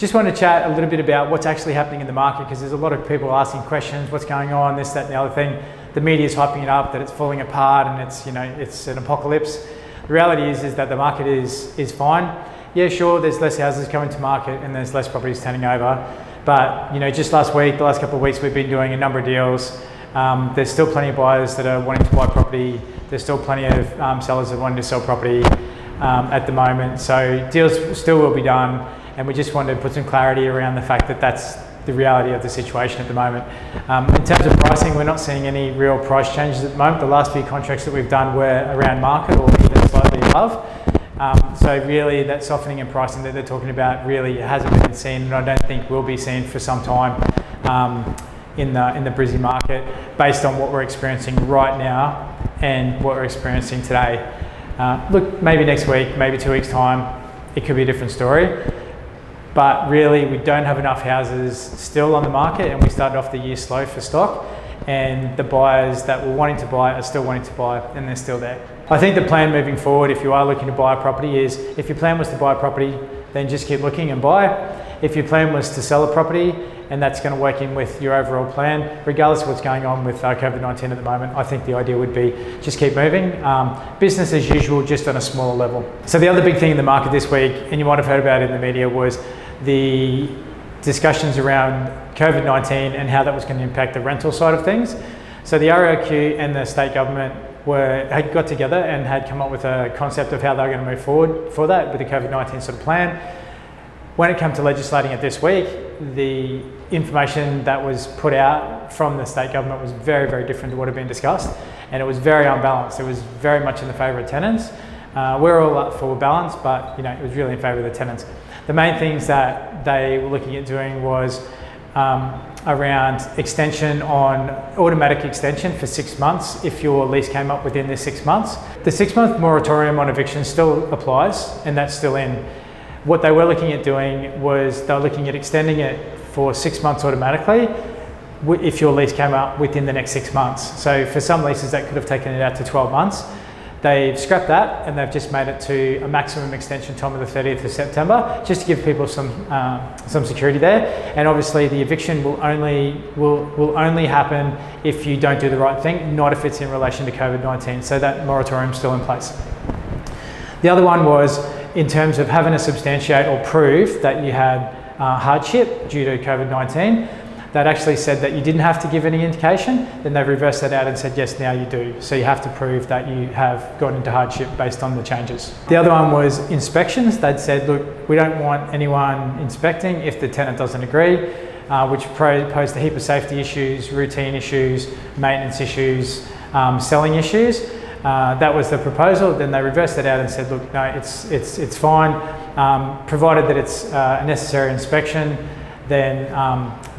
Just want to chat a little bit about what's actually happening in the market, because there's a lot of people asking questions, what's going on, this, that and the other thing. The media is hyping it up that it's falling apart and it's, it's an apocalypse. The reality is that the market is fine. Yeah, sure, there's less houses coming to market and there's less properties turning over. But, just last week, the last couple of weeks, we've been doing a number of deals. There's still plenty of buyers that are wanting to buy property. There's still plenty of sellers that are wanting to sell property at the moment. So deals still will be done. And we just wanted to put some clarity around the fact that that's the reality of the situation at the moment. In terms of pricing, we're not seeing any real price changes at the moment. The last few contracts that we've done were around market or even slightly above. So really that softening in pricing that they're talking about really hasn't been seen, and I don't think will be seen for some time in the Brisbane market, based on what we're experiencing right now and what we're experiencing today. Look, maybe next week, maybe 2 weeks' time, it could be a different story. But really, we don't have enough houses still on the market, and we started off the year slow for stock, and the buyers that were wanting to buy are still wanting to buy, and they're still there. I think the plan moving forward, if you are looking to buy a property, is if your plan was to buy a property, then just keep looking and buy. If your plan was to sell a property, and that's going to work in with your overall plan, regardless of what's going on with COVID-19 at the moment, I think the idea would be just keep moving. Business as usual, just on a smaller level. So the other big thing in the market this week, and you might have heard about it in the media, was the discussions around COVID-19 and how that was going to impact the rental side of things. So the RLQ and the state government had got together and had come up with a concept of how they were going to move forward for that with the COVID-19 sort of plan. When it came to legislating it this week, the information that was put out from the state government was very, very different to what had been discussed, and it was very unbalanced. It was very much in the favour of tenants. We're all up for balance, but it was really in favour of the tenants. The main things that they were looking at doing was around extension on automatic extension for 6 months if your lease came up within the 6 months. The 6-month moratorium on eviction still applies, and that's still in. What they were looking at doing was they were looking at extending it for 6 months automatically if your lease came up within the next 6 months. So for some leases that could have taken it out to 12 months. They've scrapped that, and they've just made it to a maximum extension time of the 30th of September, just to give people some security there. And obviously the eviction will only happen if you don't do the right thing, not if it's in relation to COVID-19. So that moratorium's still in place. The other one was in terms of having to substantiate or prove that you had hardship due to COVID-19. That actually said that you didn't have to give any indication. Then they've reversed that out and said, yes, now you do. So you have to prove that you have got into hardship based on the changes. The other one was inspections. They'd said, look, we don't want anyone inspecting if the tenant doesn't agree, which posed a heap of safety issues, routine issues, maintenance issues, selling issues. That was the proposal. Then they reversed it out and said, look, no, it's fine, provided that it's a necessary inspection. Then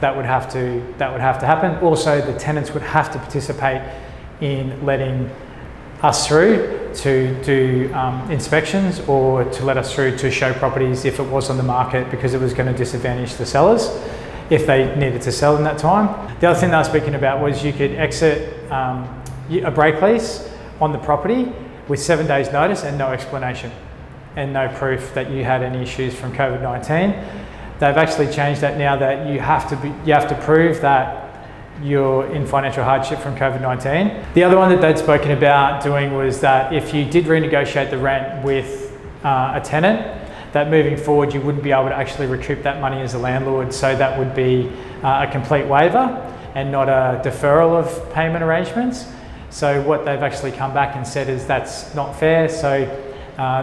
that would have to happen. Also, the tenants would have to participate in letting us through to do inspections, or to let us through to show properties if it was on the market, because it was going to disadvantage the sellers if they needed to sell in that time. The other thing that I was speaking about was you could exit a break lease on the property with 7 days notice and no explanation and no proof that you had any issues from COVID-19. They've actually changed that now, that you have to prove that you're in financial hardship from COVID-19. The other one that they'd spoken about doing was that if you did renegotiate the rent with a tenant, that moving forward you wouldn't be able to actually recoup that money as a landlord. So that would be a complete waiver and not a deferral of payment arrangements. So what they've actually come back and said is that's not fair. So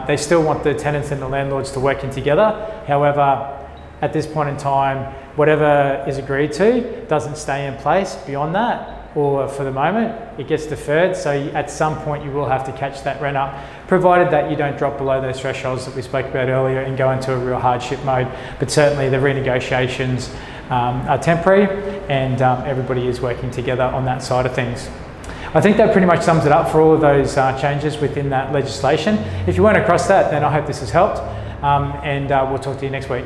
they still want the tenants and the landlords to work in together. However, at this point in time, whatever is agreed to doesn't stay in place beyond that, or for the moment, it gets deferred. So at some point you will have to catch that rent up, provided that you don't drop below those thresholds that we spoke about earlier and go into a real hardship mode. But certainly the renegotiations are temporary, and everybody is working together on that side of things. I think that pretty much sums it up for all of those changes within that legislation. If you weren't across that, then I hope this has helped, and we'll talk to you next week.